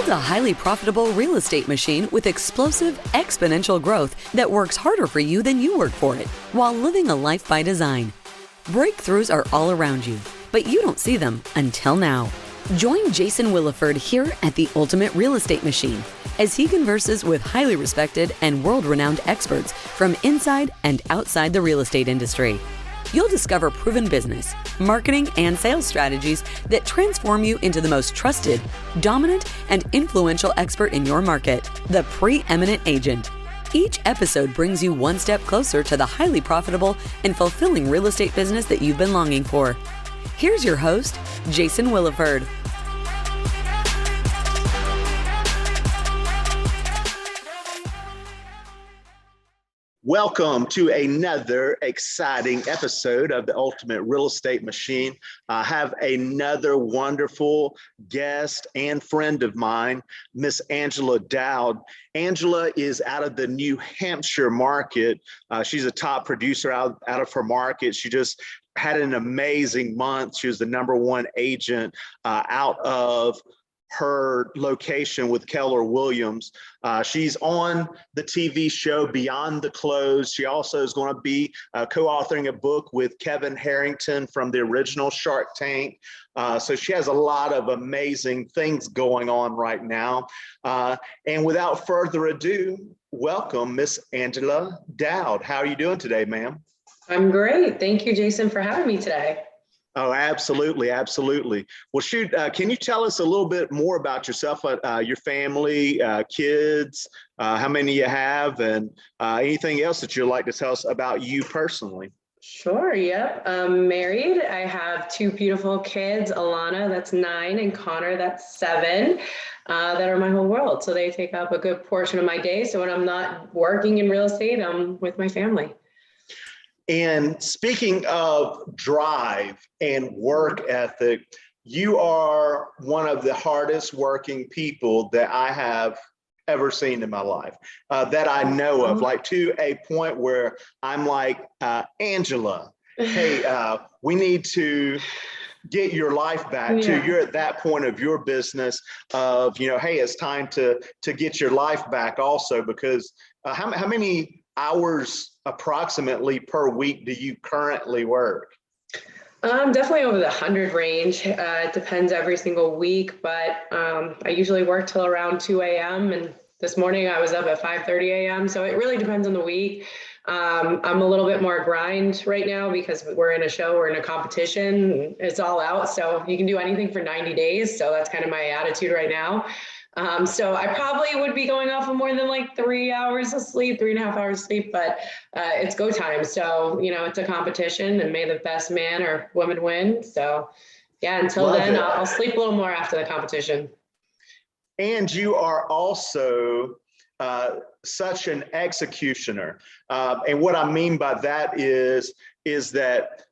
Build a highly profitable real estate machine with explosive, exponential growth that works harder for you than you work for it, while living a life by design. Breakthroughs are all around you, but you don't see them until now. Join Jason Williford here at the Ultimate Real Estate Machine as he converses with highly respected and world-renowned experts from inside and outside the real estate industry. You'll discover proven business, marketing, and sales strategies that transform you into the most trusted, dominant, and influential expert in your market, the Preeminent Agent. Each episode brings you one step closer to the highly profitable and fulfilling real estate business that you've been longing for. Here's your host, Jason Williford. Welcome to another exciting episode of the Ultimate Real Estate Machine. I have another wonderful guest and friend of mine, Miss Angela Dowd. Angela is out of the New Hampshire market. She's a top producer out of her market. She just had an amazing month. She was the #1 agent out of her location with Keller Williams. She's on the TV show Beyond the Close. She also is going to be co-authoring a book with Kevin Harrington from the original Shark Tank. So she has a lot of amazing things going on right now. And without further ado, welcome Miss Angela Dowd. How are you doing today, ma'am? I'm great. Thank you, Jason, for having me today. Oh, absolutely. Absolutely. Well, shoot, can you tell us a little bit more about yourself, your family, kids, how many you have, and anything else that you'd like to tell us about you personally? Sure. Yep. I'm married. I have 2 beautiful kids, Alana, that's 9, and Connor, that's 7, that are my whole world. So they take up a good portion of my day. So when I'm not working in real estate, I'm with my family. And speaking of drive and work ethic, you are one of the hardest working people that I have ever seen in my life, that I know of, like to a point where I'm like, Angela, hey, we need to get your life back to, you're at that point of your business of, hey, it's time to get your life back also, because how many hours approximately per week do you currently work? Definitely over the 100 range. It depends every single week, but I usually work till around 2 a.m. And this morning I was up at 5:30 a.m. So it really depends on the week. I'm a little bit more grind right now because we're in a show, we're in a competition, it's all out. So you can do anything for 90 days. So that's kind of my attitude right now. So I probably would be going off of more than like 3 hours of sleep, 3.5 hours of sleep, but it's go time. So, it's a competition and may the best man or woman win. So yeah, until then, I'll sleep a little more after the competition. And you are also such an executioner. And what I mean by that is that,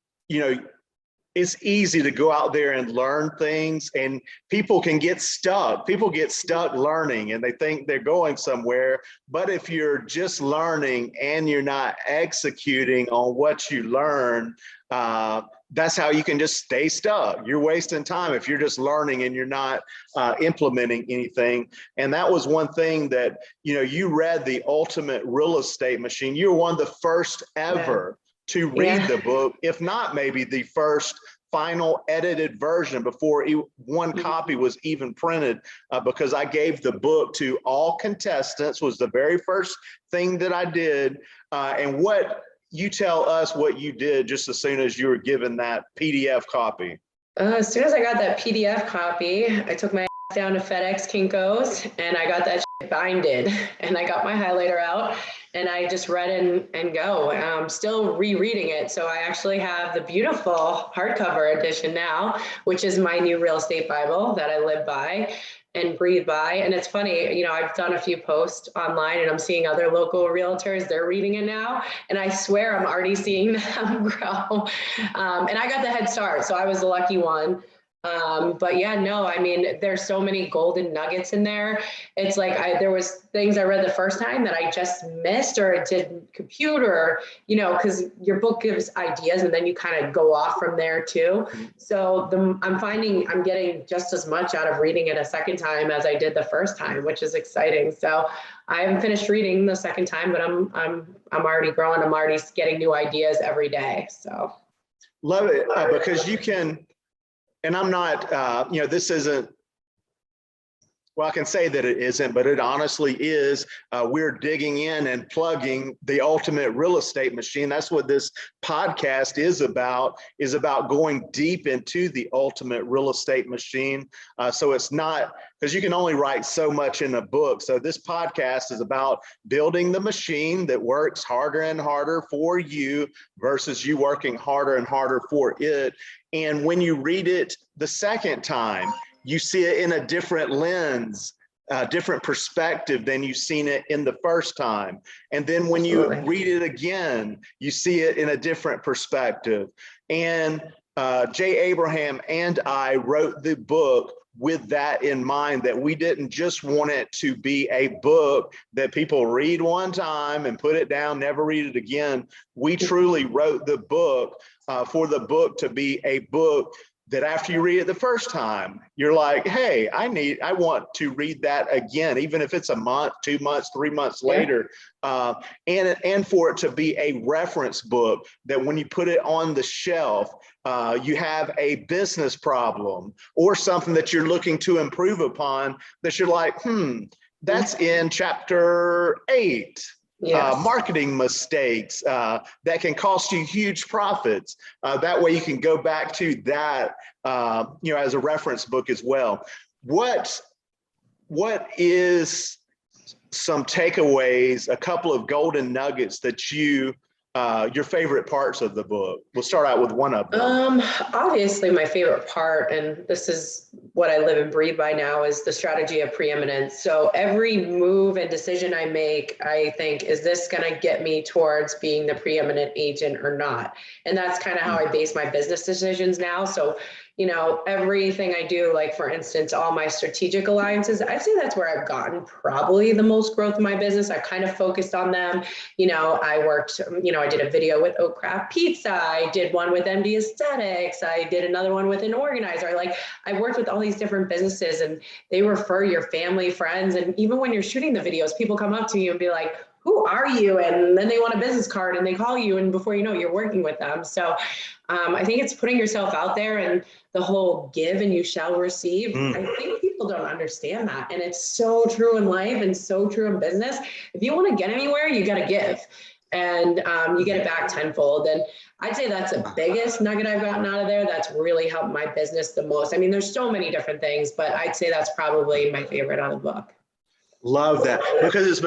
it's easy to go out there and learn things, and people can get stuck. People get stuck learning and they think they're going somewhere. But if you're just learning and you're not executing on what you learn, that's how you can just stay stuck. You're wasting time if you're just learning and you're not implementing anything. And that was one thing that, you read the Ultimate Real Estate Machine. You were one of the first ever to read the book, if not maybe the first final edited version before one copy was even printed, because I gave the book to all contestants, was the very first thing that I did. And what you tell us what you did just as soon as you were given that PDF copy. As soon as I got that PDF copy, I took my ass down to FedEx Kinko's and I got that shit binded, and I got my highlighter out and I just read and go. I'm still rereading it. So I actually have the beautiful hardcover edition now, which is my new real estate Bible that I live by and breathe by. And it's funny, I've done a few posts online and I'm seeing other local realtors, they're reading it now. And I swear I'm already seeing them grow. And I got the head start. So I was the lucky one. But yeah, no, I mean, there's so many golden nuggets in there. It's like there was things I read the first time that I just missed or it didn't compute, or, because your book gives ideas and then you kind of go off from there too. So I'm finding I'm getting just as much out of reading it a second time as I did the first time, which is exciting. So I haven't finished reading the second time, but I'm already growing. I'm already getting new ideas every day. So love it, because you can. And I'm not, this isn't, well, I can say that it isn't, but it honestly is. We're digging in and plugging the ultimate real estate machine. That's what this podcast is about going deep into the ultimate real estate machine. So it's not, because you can only write so much in a book. So this podcast is about building the machine that works harder and harder for you versus you working harder and harder for it. And when you read it the second time, you see it in a different lens, different perspective than you've seen it in the first time. And then when you read it again, you see it in a different perspective. And Jay Abraham and I wrote the book with that in mind, that we didn't just want it to be a book that people read one time and put it down, never read it again. We truly wrote the book for the book to be a book that after you read it the first time, you're like, hey, I want to read that again, even if it's a month, 2 months, 3 months later. And for it to be a reference book that when you put it on the shelf, you have a business problem or something that you're looking to improve upon, that you're like, that's in chapter 8. Yes. Marketing mistakes that can cost you huge profits. That way you can go back to that, as a reference book as well. What is some takeaways, a couple of golden nuggets that your favorite parts of the book? We'll start out with one of them. Obviously my favorite part, and this is what I live and breathe by now, is the strategy of preeminence. So every move and decision I make, I think, is this going to get me towards being the preeminent agent or not? And that's kind of how I base my business decisions now. So, everything I do, like for instance, all my strategic alliances, I'd say that's where I've gotten probably the most growth in my business. I've kind of focused on them. I worked, I did a video with Oak Craft Pizza. I did one with MD Aesthetics. I did another one with an organizer. I worked with all these different businesses, and they refer your family, friends. And even when you're shooting the videos, people come up to you and be like, who are you? And then they want a business card and they call you, and before you know it, you're working with them. So I think it's putting yourself out there, and the whole give and you shall receive. I think people don't understand that. And it's so true in life and so true in business. If you want to get anywhere, you got to give, and you get it back tenfold. And I'd say that's the biggest nugget I've gotten out of there. That's really helped my business the most. I mean, there's so many different things, but I'd say that's probably my favorite out of the book. Love that, because it's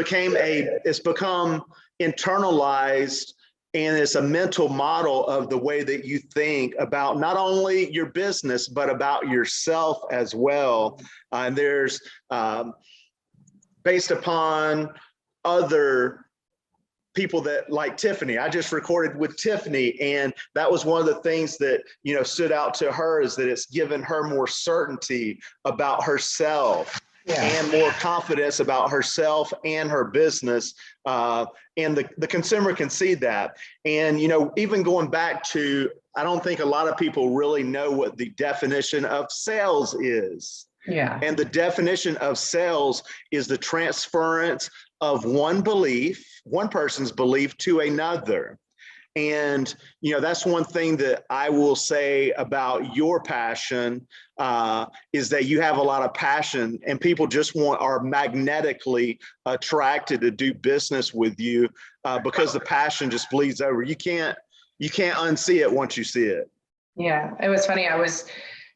become internalized, and it's a mental model of the way that you think about not only your business, but about yourself as well. And there's based upon other people that, like Tiffany, I just recorded with Tiffany, and that was one of the things that, stood out to her, is that it's given her more certainty about herself. Yeah. And more confidence about herself and her business. And the consumer can see that. And, even going back to, I don't think a lot of people really know what the definition of sales is. Yeah. And the definition of sales is the transference of one person's belief to another. And, that's one thing that I will say about your passion, is that you have a lot of passion, and people just are magnetically attracted to do business with you, because the passion just bleeds over. You can't unsee it once you see it. Yeah, it was funny.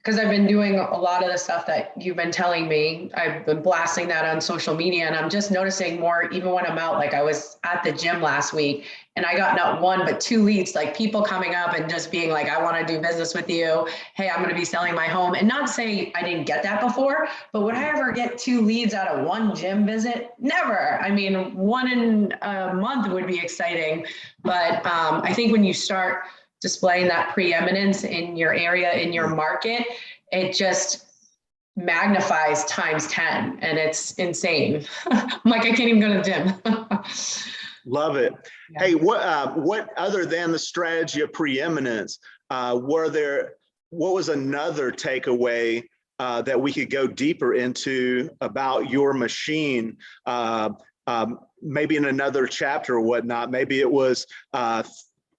Because I've been doing a lot of the stuff that you've been telling me. I've been blasting that on social media, and I'm just noticing more, even when I'm out. Like I was at the gym last week, and I got not one, but 2 leads, like people coming up and just being like, I want to do business with you. Hey, I'm going to be selling my home. And not say I didn't get that before, but would I ever get 2 leads out of one gym visit? Never. I mean, 1 in a month would be exciting. But I think when you start displaying that preeminence in your area, in your market, it just magnifies times 10, and it's insane. I'm like, I can't even go to the gym. Love it. Yeah. Hey, what other than the strategy of preeminence, what was another takeaway that we could go deeper into about your machine? Maybe in another chapter or whatnot. Maybe it was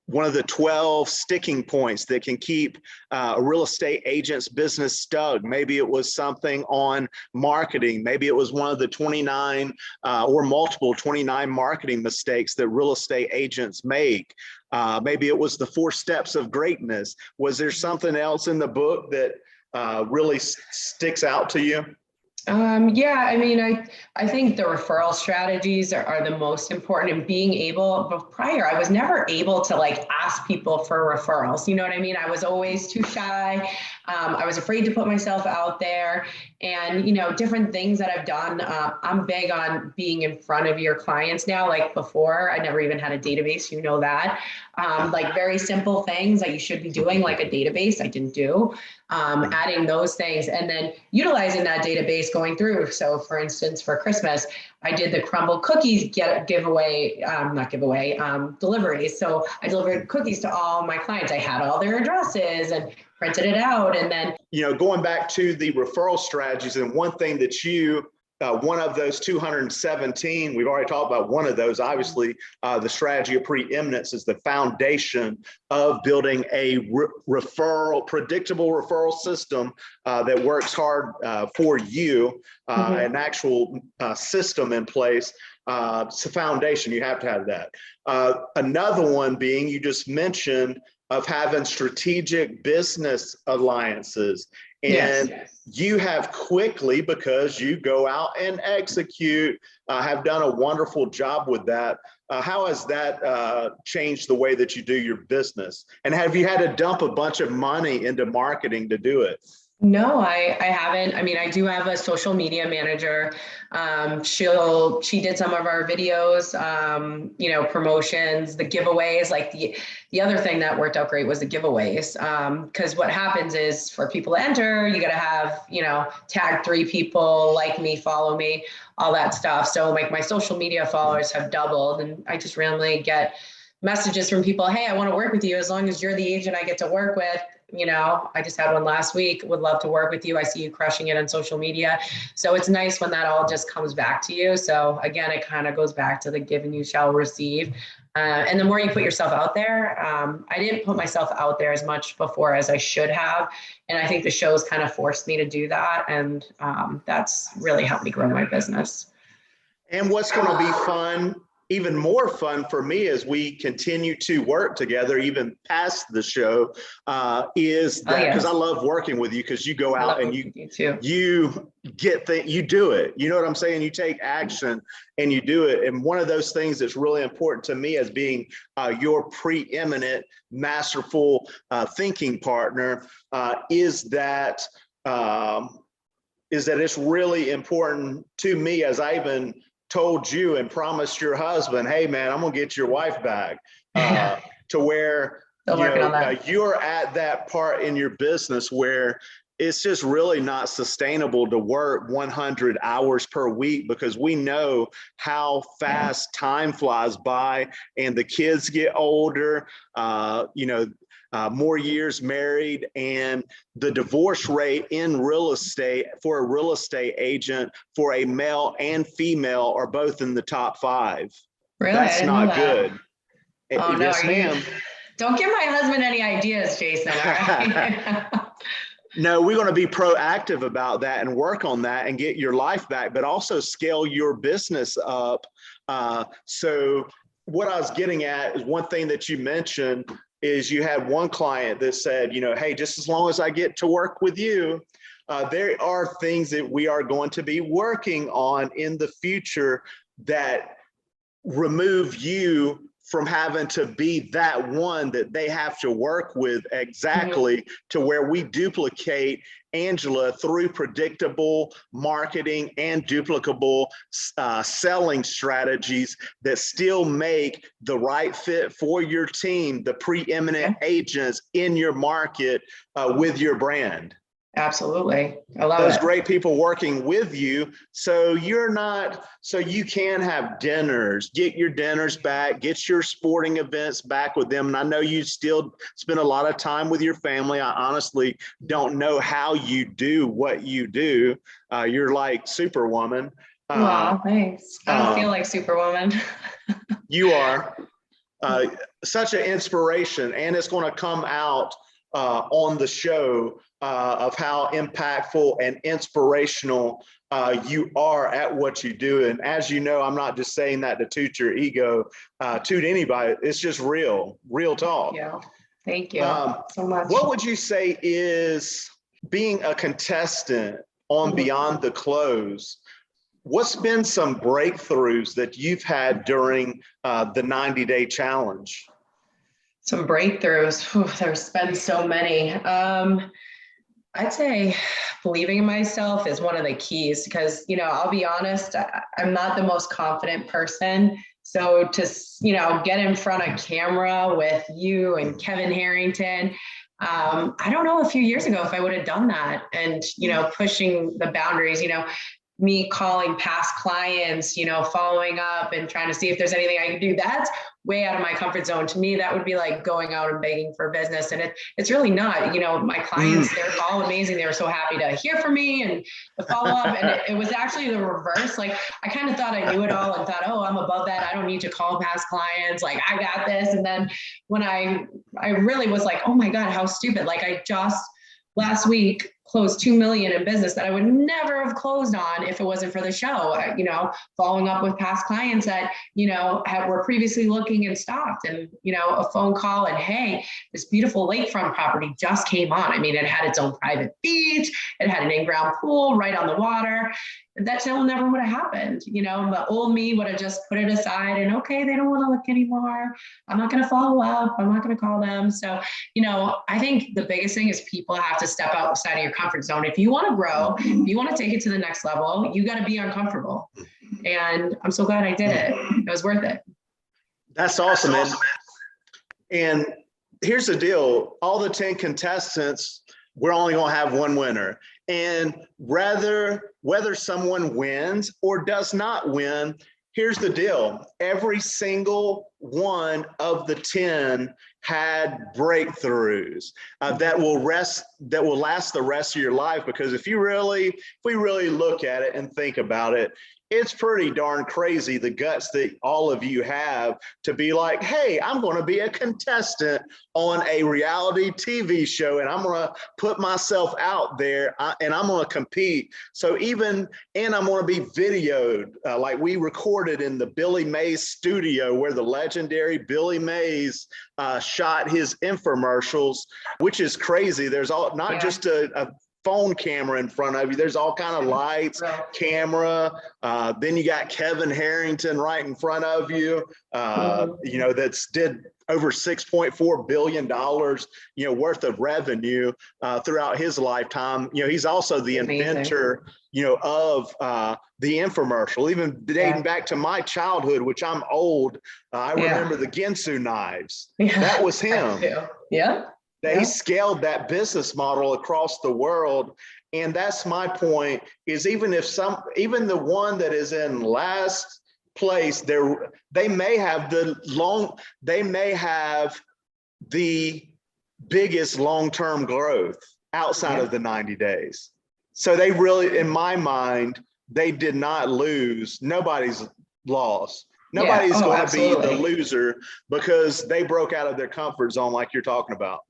one of the 12 sticking points that can keep a real estate agent's business stuck. Maybe it was something on marketing. Maybe it was one of the 29 or multiple 29 marketing mistakes that real estate agents make. Maybe it was the 4 steps of greatness. Was there something else in the book that really sticks out to you? Yeah, I mean, I think the referral strategies are the most important, and being able, but prior, I was never able to like ask people for referrals. You know what I mean? I was always too shy. I was afraid to put myself out there, and, you know, different things that I've done. I'm big on being in front of your clients now. Like before, I never even had a database, you know that. Like very simple things that you should be doing, like a database, I didn't do. Adding those things and then utilizing that database going through. So for instance, for Christmas, I did the crumble cookies giveaway, deliveries. So I delivered cookies to all my clients. I had all their addresses and printed it out. And then, you know, going back to the referral strategies, and one thing that one of those 217, we've already talked about one of those, obviously, the strategy of preeminence is the foundation of building a predictable referral system that works hard for you, an actual system in place. It's a foundation, you have to have that. Another one being, you just mentioned, of having strategic business alliances. And yes, you have quickly, because you go out and execute, have done a wonderful job with that. How has that changed the way that you do your business? And have you had to dump a bunch of money into marketing to do it? No, I haven't. I mean, I do have a social media manager. She did some of our videos, you know, promotions, the giveaways. Like the other thing that worked out great was the giveaways. Because what happens is for people to enter, you got to have, you know, tag 3 people, like me, follow me, all that stuff. So like my social media followers have doubled, and I just randomly get messages from people. Hey, I want to work with you as long as you're the agent I get to work with. You know, I just had one last week, would love to work with you. I see you crushing it on social media. So it's nice when that all just comes back to you. So again, it kind of goes back to the give and you shall receive. And the more you put yourself out there, I didn't put myself out there as much before as I should have. And I think the shows kind of forced me to do that. And that's really helped me grow my business. And what's going to be fun, even more fun for me as we continue to work together, even past the show, is that because I love working with you, because you go out and you do it. You know what I'm saying? You take action and you do it. And one of those things that's really important to me as being your preeminent, masterful thinking partner is that it's really important to me, as I even told you and promised your husband, hey man, I'm gonna get your wife back, to where you're at that part in your business where it's just really not sustainable to work 100 hours per week, because we know how fast time flies by and the kids get older, more years married, and the divorce rate in real estate for a real estate agent for a male and female are both in the top 5. Really? That's not good. Oh, no, yes, ma'am. Don't give my husband any ideas, Jason. All right? No, we're going to be proactive about that and work on that and get your life back, but also scale your business up. So what I was getting at is one thing that you mentioned is you had one client that said, hey, just as long as I get to work with you, there are things that we are going to be working on in the future that remove you from having to be that one that they have to work with exactly, to where we duplicate Angela through predictable marketing and duplicable selling strategies that still make the right fit for your team, the preeminent agents in your market with your brand. Absolutely. I love those it. great people working with you. So you can have dinners, get your dinners back, get your sporting events back with them. And I know you still spend a lot of time with your family. I honestly don't know how you do what you do. You're like Superwoman. Wow, thanks. I don't feel like Superwoman. You are such an inspiration, and it's going to come out on the show of how impactful and inspirational you are at what you do. And as you know, I'm not just saying that to toot your ego, toot anybody. It's just real talk. Yeah. Thank you so much. What would you say is being a contestant on Beyond the Close? What's been some breakthroughs that you've had during the 90-day challenge? Some breakthroughs. There's been so many. I'd say believing in myself is one of the keys because, I'll be honest, I'm not the most confident person. So to, get in front of camera with you and Kevin Harrington, I don't know a few years ago if I would have done that and, pushing the boundaries, me calling past clients, following up and trying to see if there's anything I can do. That's way out of my comfort zone. To me, that would be like going out and begging for business. And it's really not, my clients, they're all amazing. They were so happy to hear from me and the follow up. And it was actually the reverse. Like, I kind of thought I knew it all and thought, oh, I'm above that. I don't need to call past clients. Like, I got this. And then when I really was like, oh my God, how stupid. Like, I just last week closed 2 million in business that I would never have closed on if it wasn't for the show, following up with past clients that, were previously looking and stopped and, a phone call and, hey, this beautiful lakefront property just came on. I mean, it had its own private beach. It had an in-ground pool right on the water. That sale never would have happened, the old me would have just put it aside and, okay, they don't want to look anymore. I'm not going to follow up. I'm not going to call them. So, I think the biggest thing is people have to step outside of your comfort zone. If you want to grow, if you want to take it to the next level, you got to be uncomfortable. And I'm so glad I did it. It was worth it. That's awesome. And here's the deal. All the 10 contestants, we're only going to have one winner. And whether someone wins or does not win, here's the deal. Every single one of the 10 had breakthroughs that will last the rest of your life. Because if we really look at it and think about it, it's pretty darn crazy the guts that all of you have to be like, hey, I'm going to be a contestant on a reality TV show and I'm going to put myself out there and I'm going to compete. And I'm going to be videoed like we recorded in the Billy Mays studio where the legendary Billy Mays shot his infomercials, which is crazy. There's not just a phone camera in front of you. There's all kind of lights, camera. Then you got Kevin Harrington right in front of you, that's did over $6.4 billion, worth of revenue throughout his lifetime. He's also the inventor, of the infomercial, even dating back to my childhood, which I'm old. I remember the Ginsu knives. That was him. Yeah. They scaled that business model across the world. And that's my point is even the one that is in last place, they may have the biggest long-term growth outside of the 90 days. So they really, in my mind, they did not lose. Nobody's lost. Nobody's going to be the loser because they broke out of their comfort zone like you're talking about.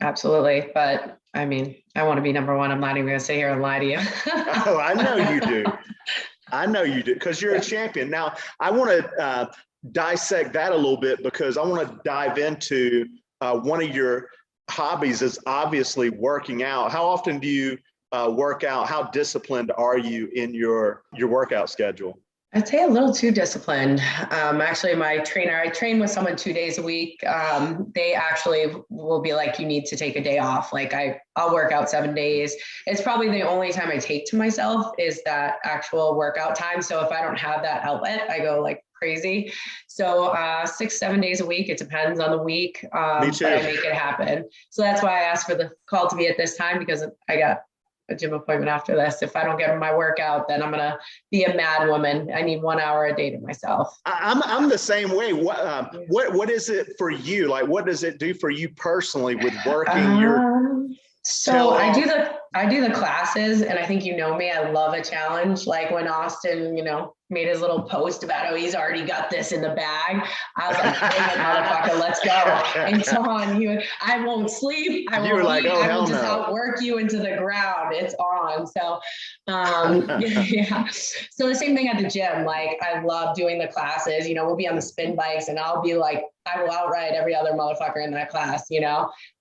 Absolutely. But I mean, I want to be number one. I'm not even going to sit here and lie to you. Oh, I know you do. I know you do because you're a champion. Now, I want to dissect that a little bit because I want to dive into one of your hobbies is obviously working out. How often do you work out? How disciplined are you in your workout schedule? I'd say a little too disciplined. Actually, my trainer, I train with someone 2 days a week. They actually will be like, you need to take a day off. Like I'll work out 7 days. It's probably the only time I take to myself is that actual workout time. So if I don't have that outlet, I go like crazy. So 6-7 days a week, it depends on the week. Me too. But I make it happen. So that's why I asked for the call to be at this time because I got a gym appointment after this. If I don't get my workout, then I'm going to be a mad woman. I need 1 hour a day to myself. I'm the same way. What is it for you? Like, what does it do for you personally with working your So I do the classes, and I think you know me, I love a challenge. Like when Austin, made his little post about, oh, he's already got this in the bag. I was like, bring it, motherfucker, let's go. And so on, I won't sleep. I won't like, eat. oh, I will just no. outwork you into the ground. It's on. So, yeah. So the same thing at the gym. Like I love doing the classes, we'll be on the spin bikes and I'll be like, I will outride every other motherfucker in that class,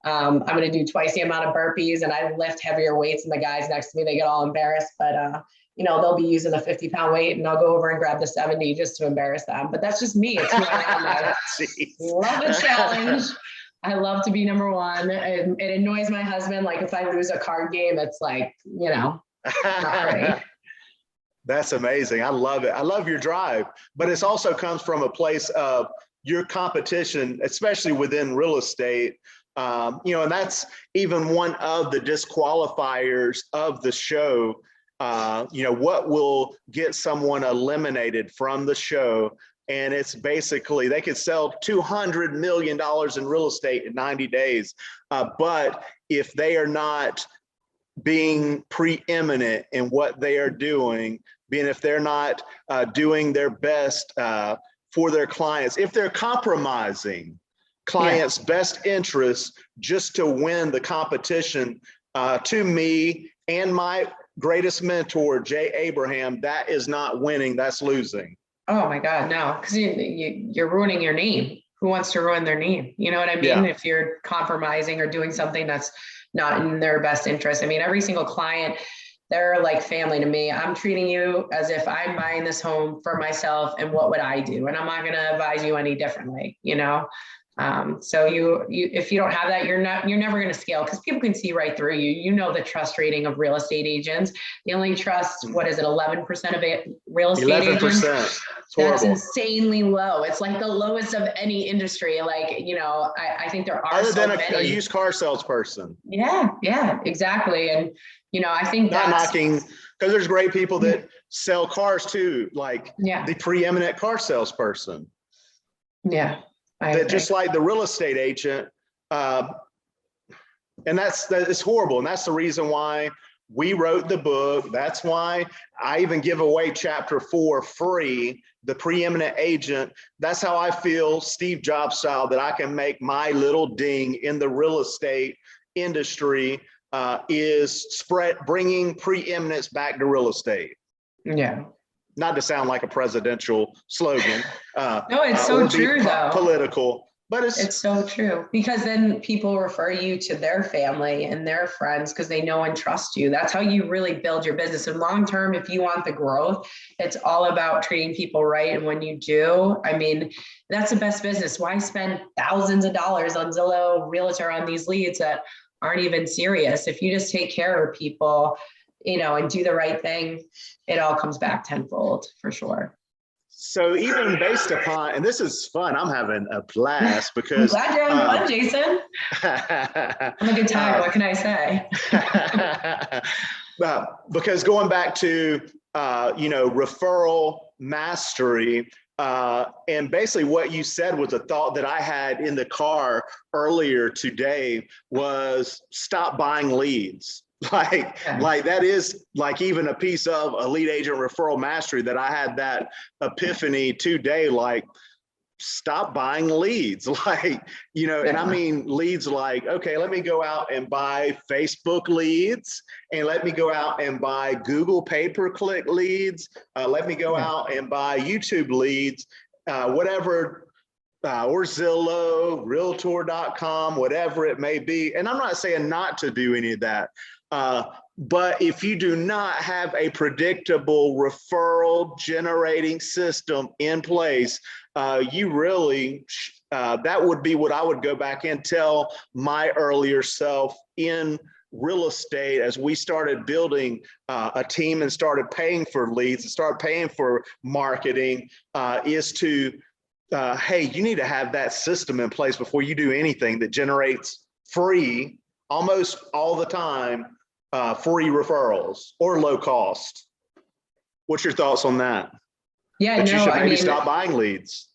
I'm going to do twice the amount of burpees and I lift heavier weights than the guys next to me. They get all embarrassed, but, they'll be using a 50-pound weight and I'll go over and grab the 70 just to embarrass them. But that's just me. It's who I am. I love a challenge. I love to be number one. It annoys my husband. Like if I lose a card game, it's like, not pretty. That's amazing. I love it. I love your drive, but it also comes from a place of your competition, especially within real estate. And that's even one of the disqualifiers of the show. What will get someone eliminated from the show? And it's basically they could sell $200 million in real estate in 90 days. But if they are not being preeminent in what they are doing, if they're not doing their best for their clients, if they're compromising clients' best interests just to win the competition, to me and my greatest mentor, Jay Abraham, that is not winning, that's losing. Oh my God, no, because you're ruining your name. Who wants to ruin their name? You know what I mean? Yeah. If you're compromising or doing something that's not in their best interest. I mean, every single client, they're like family to me. I'm treating you as if I'm buying this home for myself and what would I do? And I'm not going to advise you any differently, So if you don't have that, you're never going to scale because people can see right through you. The trust rating of real estate agents. They only trust, what is it, 11% of real estate 11%. Agents? It's horrible. That's insanely low. It's like the lowest of any industry. Like, I think there are other than a used car salesperson. Yeah, exactly. And, I think not knocking, because there's great people that sell cars too, like the preeminent car salesperson. Yeah. That just like the real estate agent, and that's horrible. And that's the reason why we wrote the book. That's why I even give away chapter 4 free, the preeminent agent. That's how I feel, Steve Jobs style, that I can make my little ding in the real estate industry is bringing preeminence back to real estate. Yeah. Not to sound like a presidential slogan. No, it's so true though. Political, but it's so true because then people refer you to their family and their friends because they know and trust you. That's how you really build your business. And long term, if you want the growth, it's all about treating people right. And when you do, I mean, that's the best business. Why spend thousands of dollars on Zillow, Realtor on these leads that aren't even serious? If you just take care of people, and do the right thing, it all comes back tenfold for sure. So even based upon, and this is fun, I'm having a blast because I'm glad you're having fun, Jason. I'm a good time. What can I say? Because going back to, referral mastery, and basically what you said was a thought that I had in the car earlier today was stop buying leads. Like that is like even a piece of a lead agent referral mastery that I had that epiphany today, like stop buying leads, like, and I mean leads like, okay, let me go out and buy Facebook leads and let me go out and buy Google pay-per-click leads. Let me go out and buy YouTube leads, whatever, or Zillow, Realtor.com, whatever it may be. And I'm not saying not to do any of that. But if you do not have a predictable referral generating system in place, you really, that would be what I would go back and tell my earlier self in real estate as we started building a team and started paying for leads and started paying for marketing, is to, hey, you need to have that system in place before you do anything that generates free almost all the time free referrals or low cost. What's your thoughts on that? Yeah, That you should I maybe mean, stop buying leads.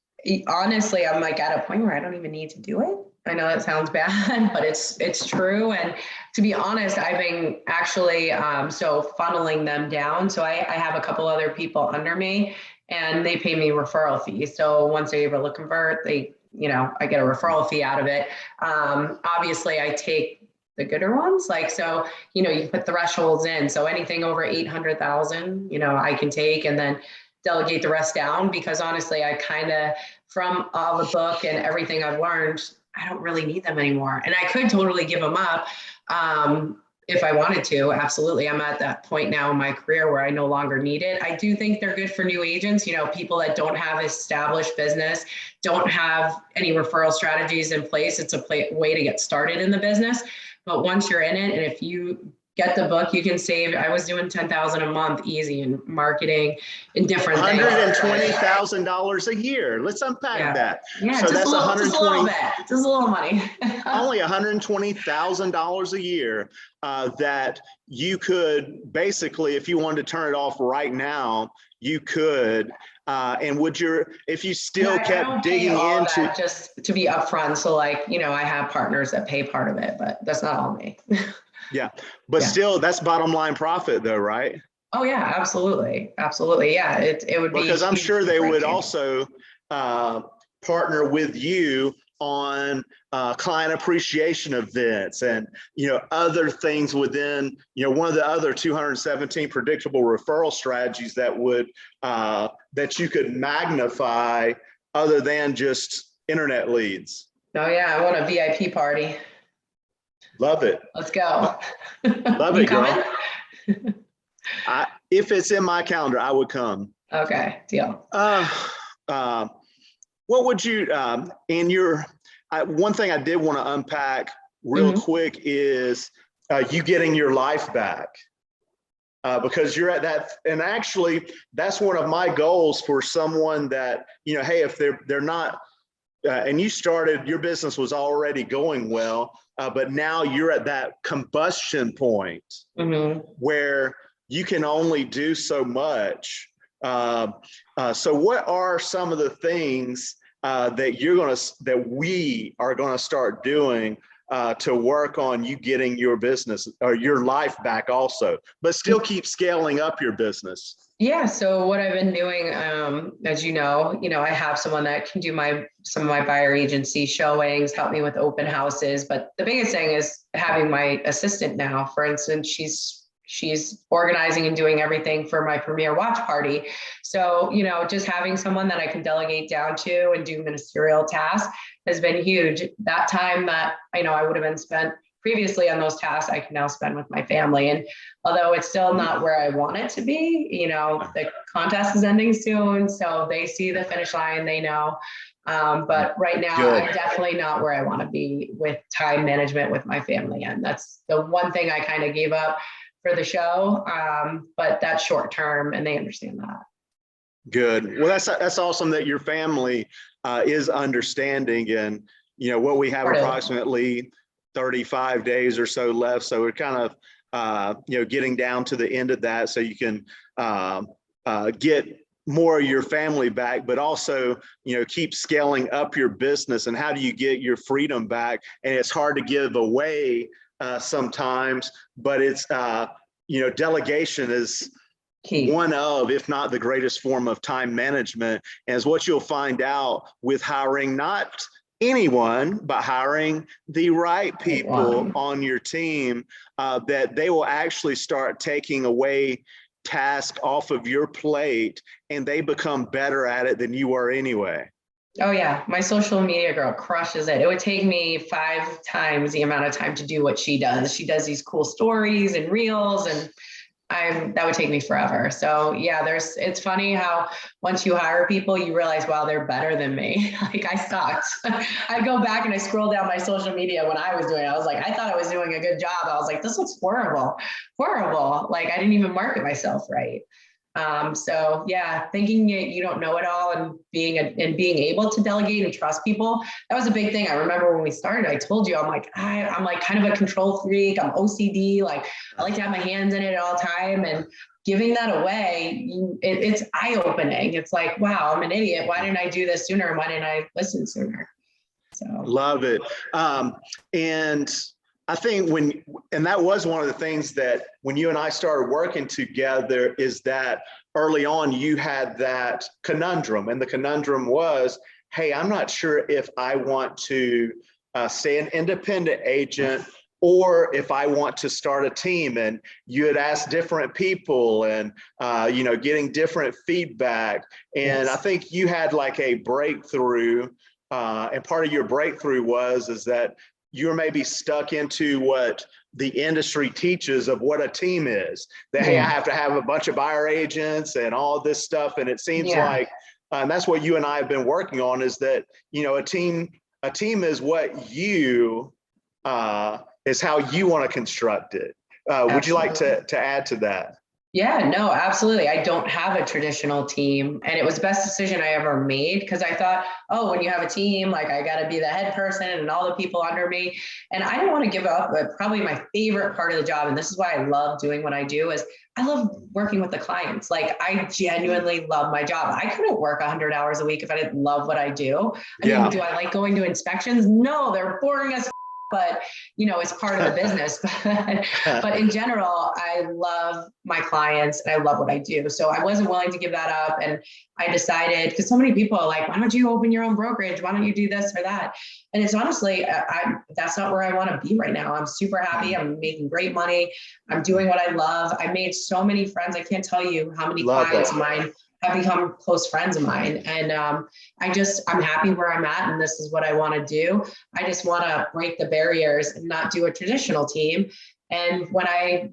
honestly, I'm like at a point where I don't even need to do it. I know that sounds bad, but it's true. And to be honest, I've been actually so funneling them down. So I have a couple other people under me, and they pay me referral fees. So once they're able to convert, they, I get a referral fee out of it. Obviously, I take the gooder ones, like, so, you put thresholds in. So anything over 800,000, I can take, and then delegate the rest down, because honestly, I kind of, from all the book and everything I've learned, I don't really need them anymore. And I could totally give them up if I wanted to. Absolutely. I'm at that point now in my career where I no longer need it. I do think they're good for new agents, people that don't have established business, don't have any referral strategies in place. It's a way to get started in the business. But once you're in it, and if you get the book, you can save. I was doing 10,000 a month easy in marketing and different things. $120,000 a year. Let's unpack that. Yeah, so that's just a little bit, just a little money. Only $120,000 a year that you could basically, if you wanted to turn it off right now, you could. And if you still kept digging into that, just to be upfront. So like, I have partners that pay part of it, but that's not all me. Yeah. But still, that's bottom line profit though, right? Oh yeah, absolutely. Absolutely. Yeah. It would be, because I'm sure they would also partner with you on client appreciation events and, other things within, one of the other 217 predictable referral strategies that would, that you could magnify other than just internet leads. Oh yeah. I want a VIP party. Love it. Let's go. Love you it, girl. If it's in my calendar, I would come. Okay, deal. What would you, one thing I did want to unpack real quick is you getting your life back. Because you're at that, and actually that's one of my goals for someone that, hey, if they're not, and you started, your business was already going well, but now you're at that combustion point where you can only do so much. So what are some of the things that we are gonna start doing to work on you getting your business or your life back also, but still keep scaling up your business? Yeah. So what I've been doing, as I have someone that can do some of my buyer agency showings, help me with open houses. But the biggest thing is having my assistant now. For instance, she's organizing and doing everything for my premiere watch party. So, just having someone that I can delegate down to and do ministerial tasks has been huge. That time that, I would have been spent previously on those tasks, I can now spend with my family. And although it's still not where I want it to be, the contest is ending soon. So they see the finish line, they know. But right now, I'm definitely not where I want to be with time management with my family. And that's the one thing I kind of gave up for the show. But that's short term, and they understand that. Good. Well, that's awesome that your family is understanding, and what we have approximately 35 days or so left. So we're kind of getting down to the end of that, so you can get more of your family back, but also keep scaling up your business. And how do you get your freedom back? And it's hard to give away sometimes, but it's delegation is key. One of, if not the greatest form of time management, and is what you'll find out with hiring not anyone, but hiring the right people on your team, that they will actually start taking away tasks off of your plate, and they become better at it than you are anyway. Oh yeah, my social media girl crushes it. It would take me 5 times the amount of time to do what she does. She does these cool stories and reels, and that would take me forever. So yeah, it's funny how once you hire people, you realize, wow, they're better than me. Like I sucked. I go back and I scroll down my social media when I was doing it. I was like, I thought I was doing a good job. I was like, this looks horrible. Like I didn't even market myself right. So yeah, thinking you don't know it all and being able to delegate and trust people, that was a big thing. I remember when we started, I told you, I'm like kind of a control freak. I'm OCD. Like I like to have my hands in it at all time, and giving that away, it's eye-opening. It's like, wow, I'm an idiot. Why didn't I do this sooner? And why didn't I listen sooner? So love it. And I think and that was one of the things that when you and I started working together, is that early on you had that conundrum, and the conundrum was, hey, I'm not sure if I want to stay an independent agent or if I want to start a team. And you had asked different people and, getting different feedback. And I think you had like a breakthrough, and part of your breakthrough is that you're maybe stuck into what the industry teaches of what a team is. That, hey, I have to have a bunch of buyer agents and all this stuff. And it seems like, and that's what you and I have been working on, is that, a team is what is how you want to construct it. Would you like to add to that? Yeah, no, absolutely. I don't have a traditional team, and it was the best decision I ever made, because I thought, oh, when you have a team, like I got to be the head person and all the people under me. And I didn't want to give up, but probably my favorite part of the job, and this is why I love doing what I do, is I love working with the clients. Like I genuinely love my job. I couldn't work 100 hours a week if I didn't love what I do. I mean, do I like going to inspections? No, they're boring as but it's part of the business. But in general, I love my clients and I love what I do. So I wasn't willing to give that up. And I decided, because so many people are like, why don't you open your own brokerage? Why don't you do this or that? And it's honestly, that's not where I want to be right now. I'm super happy. I'm making great money. I'm doing what I love. I made so many friends. I can't tell you how many clients of mine have become close friends of mine. And I'm happy where I'm at, and this is what I want to do. I just want to break the barriers and not do a traditional team. And when I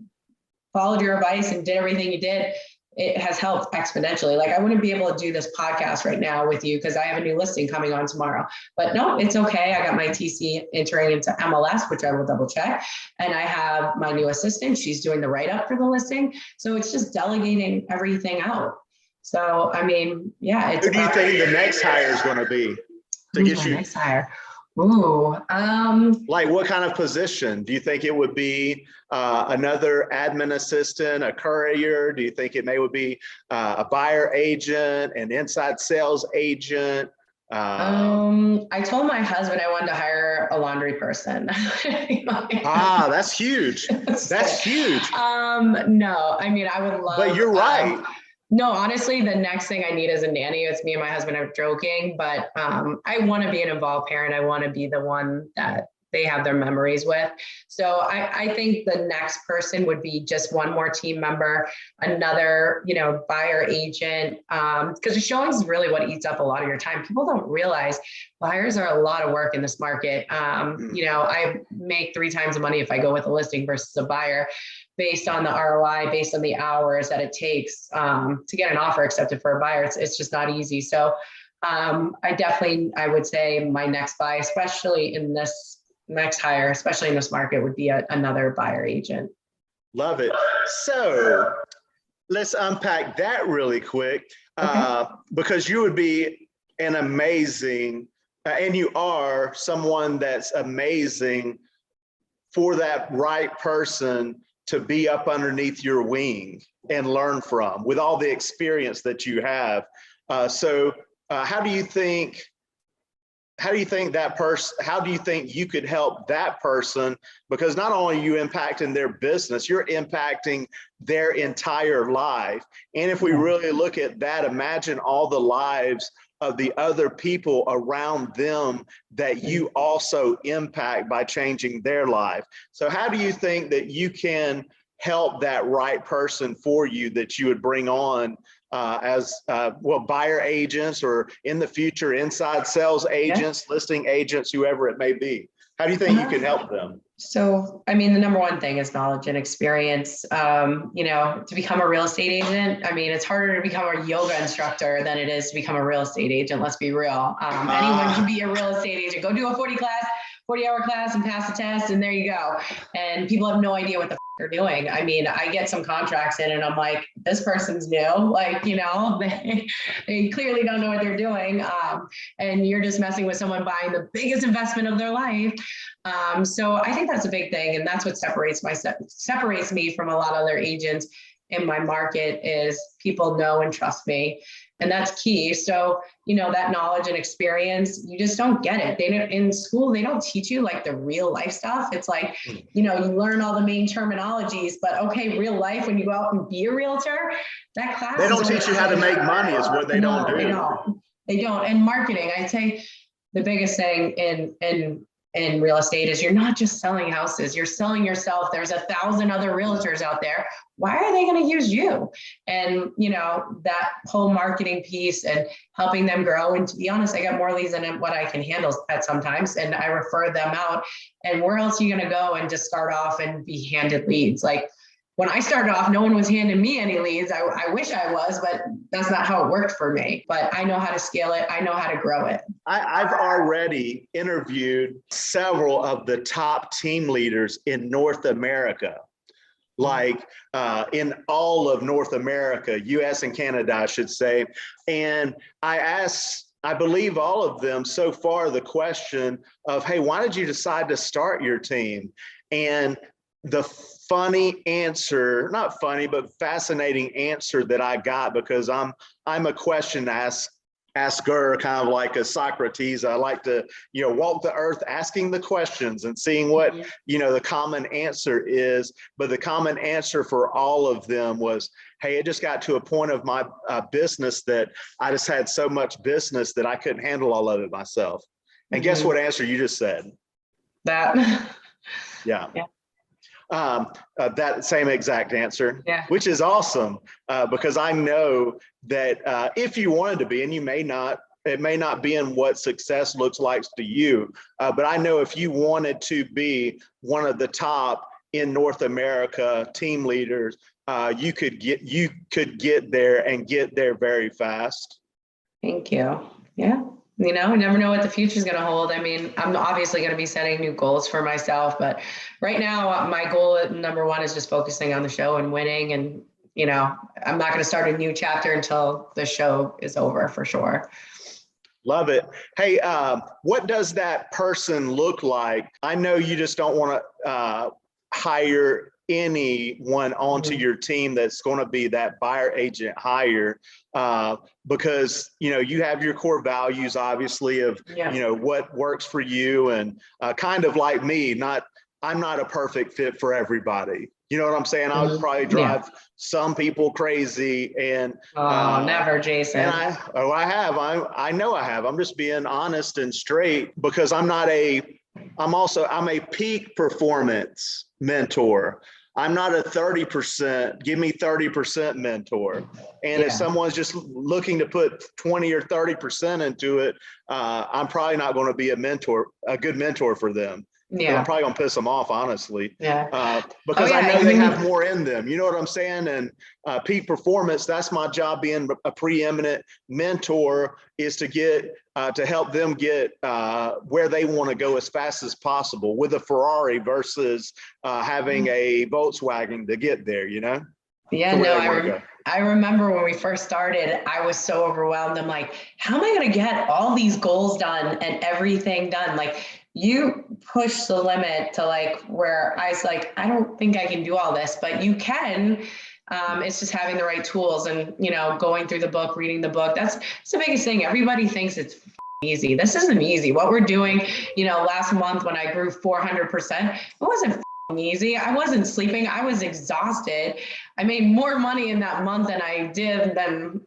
followed your advice and did everything you did, it has helped exponentially. Like I wouldn't be able to do this podcast right now with you because I have a new listing coming on tomorrow, but no, it's okay. I got my TC entering into MLS, which I will double check. And I have my new assistant. She's doing the write-up for the listing. So it's just delegating everything out. So, I mean, yeah. Who do you think the next hire is going to be to get you? Next hire? Ooh. Like what kind of position? Do you think it would be another admin assistant, a courier? Do you think it would be a buyer agent, an inside sales agent? I told my husband I wanted to hire a laundry person. That's huge. That's huge. No, I mean, I would love. But you're right. No, honestly, the next thing I need is a nanny. It's me and my husband are joking, but I want to be an involved parent. I want to be the one that they have their memories with. So I think the next person would be just one more team member, another, buyer agent, because the showing is really what eats up a lot of your time. People don't realize buyers are a lot of work in this market. I make 3 times the money if I go with a listing versus a buyer, based on the ROI, based on the hours that it takes to get an offer accepted for a buyer. It's just not easy. So I would say my next buy, especially in this next hire, especially in this market, would be another buyer agent. Love it. So let's unpack that really quick, because you would be an amazing, and you are someone that's amazing for that right person to be up underneath your wing and learn from, with all the experience that you have. So how do you think you could help that person? Because not only are you impacting their business, you're impacting their entire life. And if we really look at that, imagine all the lives of the other people around them that you also impact by changing their life. So how do you think that you can help that right person for you, that you would bring on as buyer agents, or in the future, inside sales agents, listing agents, whoever it may be? How do you think you can help them? So, I mean, the number one thing is knowledge and experience. To become a real estate agent, I mean, it's harder to become a yoga instructor than it is to become a real estate agent. Let's be real. Anyone can be a real estate agent. Go do a 40-hour class and pass the test, and there you go. And people have no idea what the they're doing. I mean, I get some contracts in and I'm like, this person's new, like, they clearly don't know what they're doing. And you're just messing with someone buying the biggest investment of their life. So I think that's a big thing. And that's what separates me from a lot of other agents in my market is people know and trust me. And that's key. So, that knowledge and experience, you just don't get it. They don't, in school, they don't teach you like the real life stuff. It's like, you learn all the main terminologies, but okay, real life, when you go out and be a realtor, that class. They don't teach you how to make money is what they don't do. They don't. And marketing, I'd say the biggest thing in real estate is you're not just selling houses, you're selling yourself. There's 1,000 other realtors out there. Why are they going to use you? And, that whole marketing piece and helping them grow. And to be honest, I got more leads than what I can handle at sometimes. And I refer them out. And where else are you going to go and just start off and be handed leads? Like when I started off, no one was handing me any leads. I wish I was, but that's not how it worked for me. But I know how to scale it. I know how to grow it. I've already interviewed several of the top team leaders in North America, like in all of North America, US and Canada, I should say. And I asked, I believe all of them so far, the question of, hey, why did you decide to start your team? And the funny answer, not funny, but fascinating answer that I got, because I'm a question asker, kind of like a Socrates. I like to, walk the earth asking the questions and seeing what, the common answer is. But the common answer for all of them was, hey, it just got to a point of my business that I just had so much business that I couldn't handle all of it myself. And guess what answer you just said? That. Yeah. That same exact answer, which is awesome, because I know that if you wanted to be, and you may not, it may not be in what success looks like to you, but I know if you wanted to be one of the top in North America team leaders, you could get there and get there very fast. Thank you. Yeah. You never know what the future is going to hold. I mean, I'm obviously going to be setting new goals for myself, but right now my goal number one is just focusing on the show and winning. And, I'm not going to start a new chapter until the show is over for sure. Love it. Hey, what does that person look like? I know you just don't want to hire anyone onto your team that's going to be that buyer agent hire, because you have your core values, obviously, of what works for you, and kind of like me, I'm not a perfect fit for everybody. You know what I'm saying? I would probably drive some people crazy, and never, Jason. And I know I have. I'm just being honest and straight, because I'm a peak performance mentor. I'm not a 30%, give me 30% mentor. And if someone's just looking to put 20 or 30% into it, I'm probably not going to be a good mentor for them. I'm probably going to piss them off, honestly. Because I know they have more in them. You know what I'm saying? And peak performance, that's my job, being a preeminent mentor, is to help them get where they want to go as fast as possible with a Ferrari versus having a Volkswagen to get there, I remember when we first started, I was so overwhelmed. I'm like, how am I going to get all these goals done and everything done? Like, you push the limit to like where I was like, I don't think I can do all this, but you can. It's just having the right tools and, going through the book, reading the book. That's the biggest thing. Everybody thinks it's easy. This isn't easy. What we're doing, last month when I grew 400%, it wasn't easy. I wasn't sleeping. I was exhausted. I made more money in that month than I did than,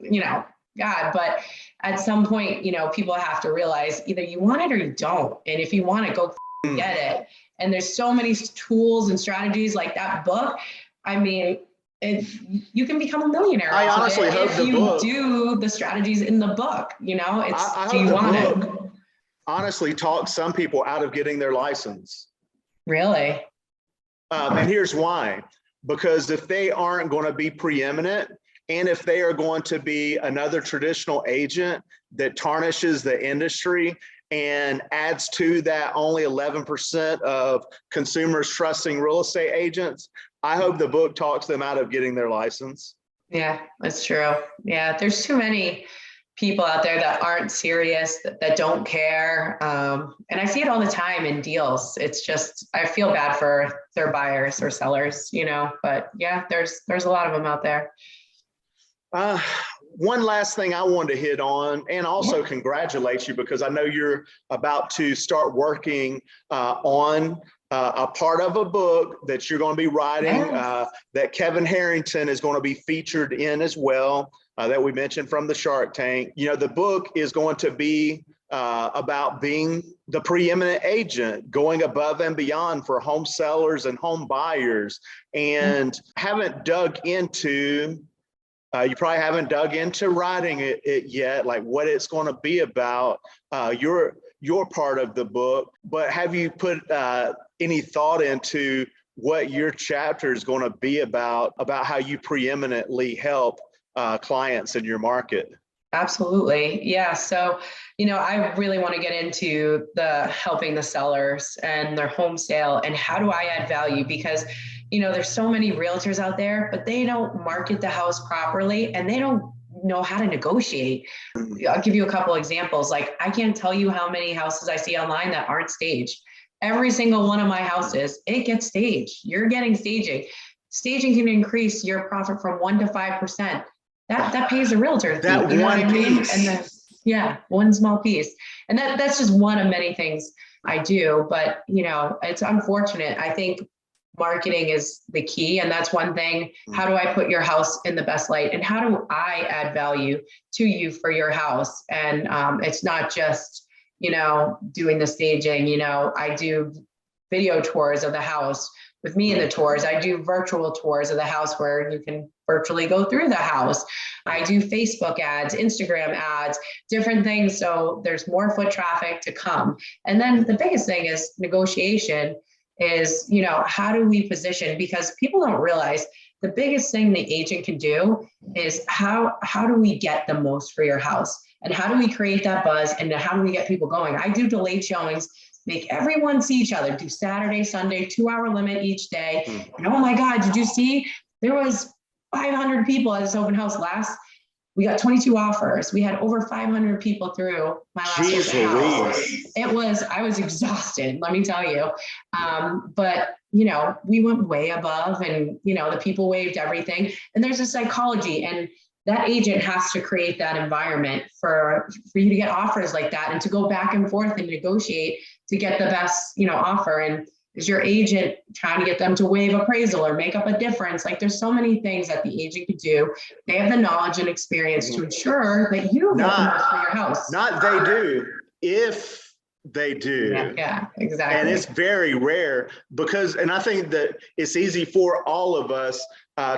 God. But at some point, people have to realize either you want it or you don't. And if you want it, go get it. And there's so many tools and strategies like that book. I mean, you can become a millionaire. I honestly hope if you do the strategies in the book, do you want it? Honestly, talk some people out of getting their license. Really? And here's why. Because if they aren't going to be preeminent, and if they are going to be another traditional agent that tarnishes the industry and adds to that only 11% of consumers trusting real estate agents, I hope the book talks them out of getting their license. Yeah, that's true. Yeah, there's too many people out there that aren't serious, that don't care. And I see it all the time in deals. It's just, I feel bad for their buyers or sellers, but yeah, there's a lot of them out there. One last thing I wanted to hit on, and also congratulate you, because I know you're about to start working on a part of a book that you're going to be writing, that Kevin Harrington is going to be featured in as well, that we mentioned from the Shark Tank. The book is going to be about being the preeminent agent, going above and beyond for home sellers and home buyers. And haven't dug into you probably haven't dug into writing it yet, like what it's going to be about, your part of the book. But have you put any thought into what your chapter is going to be about how you preeminently help clients in your market? Absolutely. Yeah. So, I really want to get into the helping the sellers and their home sale and how do I add value, because there's so many realtors out there, but they don't market the house properly and they don't know how to negotiate. I'll give you a couple examples. Like, I can't tell you how many houses I see online that aren't staged. Every single one of my houses, it gets staged. You're getting staging. Staging can increase your profit from 1% to 5%. That pays the realtor. That one piece. And one small piece. And that's just one of many things I do. But, it's unfortunate. I think marketing is the key. And that's one thing. How do I put your house in the best light? And how do I add value to you for your house? And it's not just, doing the staging. I do video tours of the house with me in the tours. I do virtual tours of the house where you can virtually go through the house. I do Facebook ads, Instagram ads, different things. So there's more foot traffic to come. And then the biggest thing is negotiation is, how do we position? Because people don't realize the biggest thing the agent can do is how do we get the most for your house? And how do we create that buzz? And how do we get people going? I do delayed showings, make everyone see each other, do Saturday, Sunday, 2-hour limit each day. And oh my God, did you see? There was 500 people at this open house we got 22 offers. We had over 500 people through my last open house. I was exhausted, let me tell you. But, we went way above and, the people waived everything. And there's a psychology, and that agent has to create that environment for you to get offers like that and to go back and forth and negotiate to get the best, offer. And is your agent trying to get them to waive appraisal or make up a difference? Like, there's so many things that the agent could do. They have the knowledge and experience to ensure that you get the most for your house. Not they do, if they do. Yeah, exactly. And it's very rare and I think that it's easy for all of us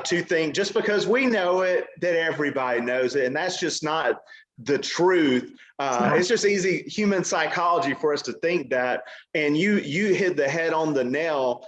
to think just because we know it, that everybody knows it. And that's just not the truth. It's just easy human psychology for us to think that. And you hit the head on the nail,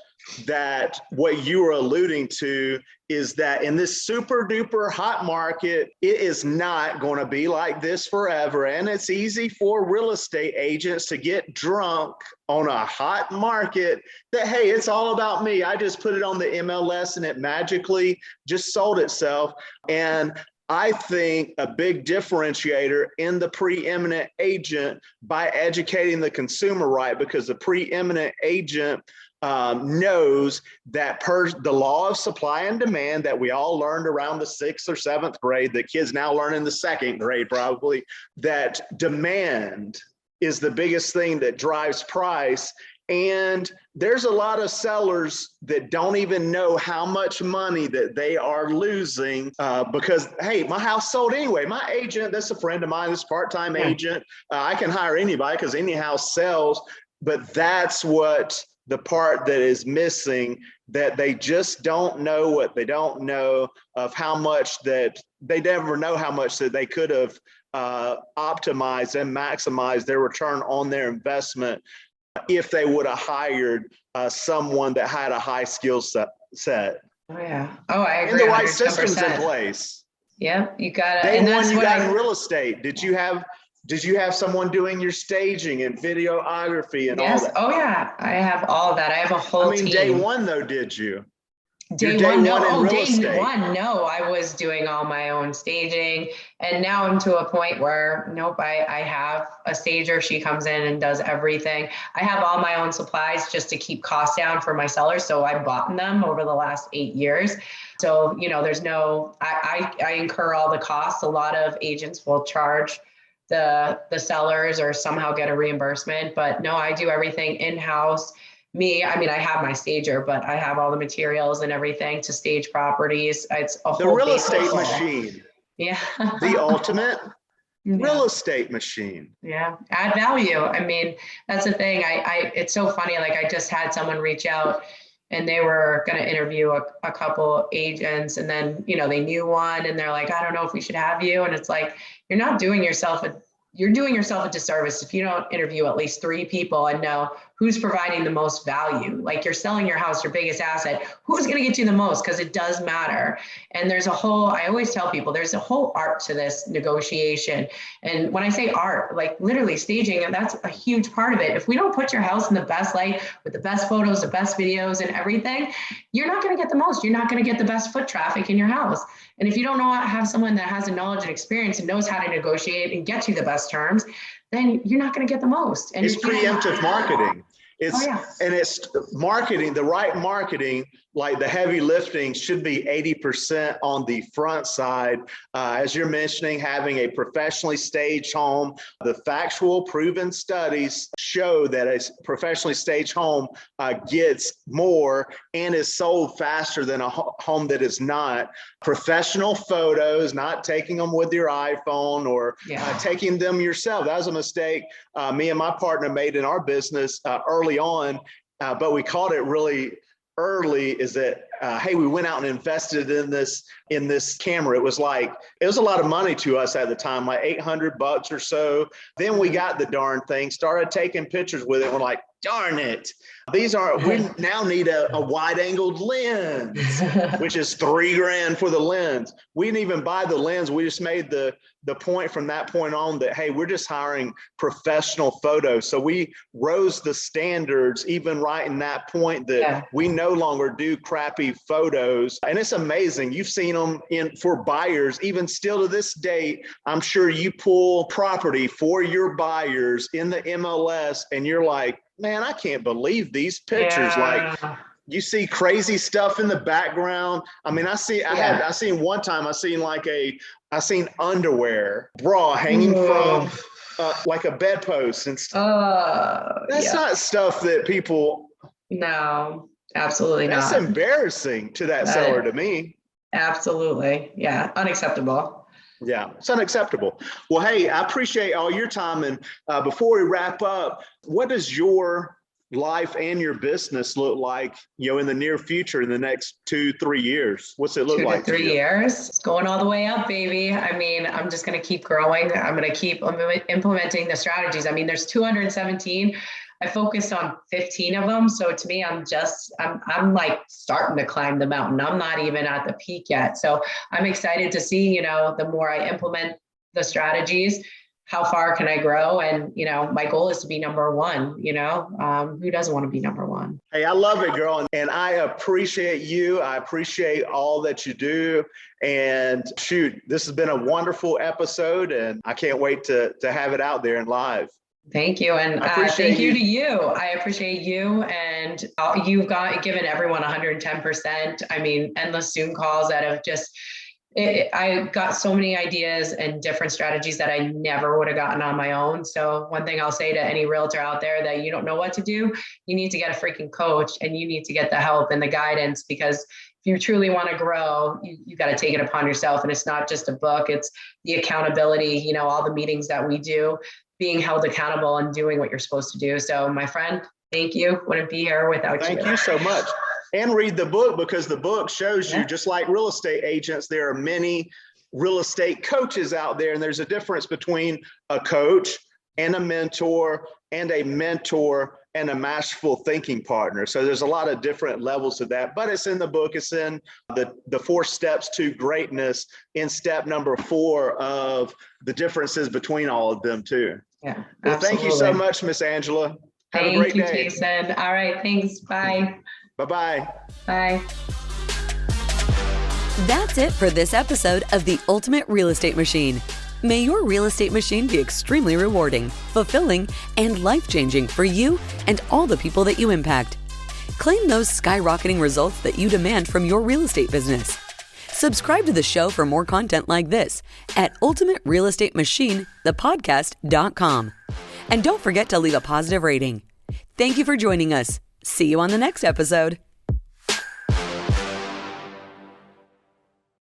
that what you were alluding to is that in this super duper hot market, it is not going to be like this forever. And it's easy for real estate agents to get drunk on a hot market that, hey, it's all about me. I just put it on the MLS and it magically just sold itself. And I think a big differentiator in the preeminent agent by educating the consumer right, because the preeminent agent knows that per the law of supply and demand that we all learned around the 6th or 7th grade, that kids now learn in the 2nd grade probably, that demand is the biggest thing that drives price. And there's a lot of sellers that don't even know how much money that they are losing because, hey, my house sold anyway. My agent, that's a friend of mine, this part-time agent. I can hire anybody because any house sells. But that's what the part that is missing, that they just don't know what they don't know of how much that they never know how much that they could have optimized and maximized their return on their investment if they would have hired someone that had a high skill set. Oh yeah. Oh, I agree. And the right 110%. systems in place. Yeah, you got it. Day and one, that's you what got in real estate. Did you have someone doing your staging and videography and all that? Oh yeah, I have all of that. I have a whole team. Day one though, did you? Day day one, no. one in Oh, real day estate. one, no. I was doing all my own staging, and now I'm to a point where nope, I have a stager. She comes in and does everything. I have all my own supplies just to keep costs down for my sellers. So I bought them over the last 8 years. So, there's no, I incur all the costs. A lot of agents will charge the sellers or somehow get a reimbursement, but no, I do everything in-house. I mean, I have my stager, but I have all the materials and everything to stage properties. It's a The whole real basic estate haul. machine, Yeah. the ultimate real Yeah. estate machine. Yeah. Add value. I mean, that's the thing. It's so funny. Like I just had someone reach out and they were going to interview a couple agents, and then, they knew one and they're like, I don't know if we should have you. And it's like, you're doing yourself a disservice if you don't interview at least 3 people and know who's providing the most value. Like you're selling your house, your biggest asset, who's going to get you the most? Because it does matter. And I always tell people there's a whole art to this negotiation. And when I say art, like literally staging, and that's a huge part of it. If we don't put your house in the best light with the best photos, the best videos and everything, you're not going to get the most. You're not going to get the best foot traffic in your house. And if you don't have someone that has the knowledge and experience and knows how to negotiate and get you the best terms, then you're not going to get the most. And It's preemptive marketing. It's marketing, the right marketing, like the heavy lifting should be 80% on the front side. As you're mentioning, having a professionally staged home, the factual proven studies show that a professionally staged home gets more and is sold faster than a home that is not. Professional photos, not taking them with your iPhone or taking them yourself. That was a mistake me and my partner made in our business early on, but we caught it really early. Is that hey, we went out and invested in this camera. It was a lot of money to us at the time, like $800 or so. Then we got the darn thing, started taking pictures with it. We're like, darn it, we now need a wide angled lens, which is $3,000 for the lens. We didn't even buy the lens. We just made the point from that point on that, hey, we're just hiring professional photos. So we rose the standards even right in that point that we no longer do crappy photos. And it's amazing. You've seen them for buyers, even still to this day. I'm sure you pull property for your buyers in the MLS and you're like, man, I can't believe these pictures. Like you see crazy stuff in the background. I mean, I seen one time, I seen underwear, bra hanging from like a bedpost. And that's not stuff that people. No, absolutely not. That's embarrassing to that seller to me. Absolutely. Yeah. Unacceptable. Yeah, it's unacceptable. Well, hey, I appreciate all your time. And before we wrap up, what does your life and your business look like, in the near future, in the next 2-3 years? What's it look like? 2 to 3 years. It's going all the way up, baby. I mean, I'm just going to keep growing. I'm going to keep implementing the strategies. I mean, there's 217. I focused on 15 of them. So to me, I'm like starting to climb the mountain. I'm not even at the peak yet. So I'm excited to see, the more I implement the strategies, how far can I grow? And, my goal is to be number one, who doesn't want to be number one? Hey, I love it, girl. And I appreciate you. I appreciate all that you do. And shoot, this has been a wonderful episode and I can't wait to have it out there and live. Thank you. And thank you to you. I appreciate you. And you've given everyone 110%. I mean, endless Zoom calls that have I got so many ideas and different strategies that I never would have gotten on my own. So one thing I'll say to any realtor out there that you don't know what to do, you need to get a freaking coach and you need to get the help and the guidance, because if you truly want to grow, you got to take it upon yourself. And it's not just a book, it's the accountability, all the meetings that we do, being held accountable and doing what you're supposed to do. So my friend, thank you. Wouldn't be here without you. Thank you so much. And read the book, because the book shows you, just like real estate agents, there are many real estate coaches out there. And there's a difference between a coach and a mentor and a masterful thinking partner. So there's a lot of different levels of that, but it's in the book. It's in the 4 steps to greatness, in step number 4 of the differences between all of them too. Yeah. Well, absolutely. Thank you so much, Miss Angela. Have a great day. Thank you, Jason. All right. Thanks. Bye. Bye-bye. Bye. That's it for this episode of The Ultimate Real Estate Machine. May your real estate machine be extremely rewarding, fulfilling, and life-changing for you and all the people that you impact. Claim those skyrocketing results that you demand from your real estate business. Subscribe to the show for more content like this at ultimaterealestatemachine.thepodcast.com. And don't forget to leave a positive rating. Thank you for joining us. See you on the next episode.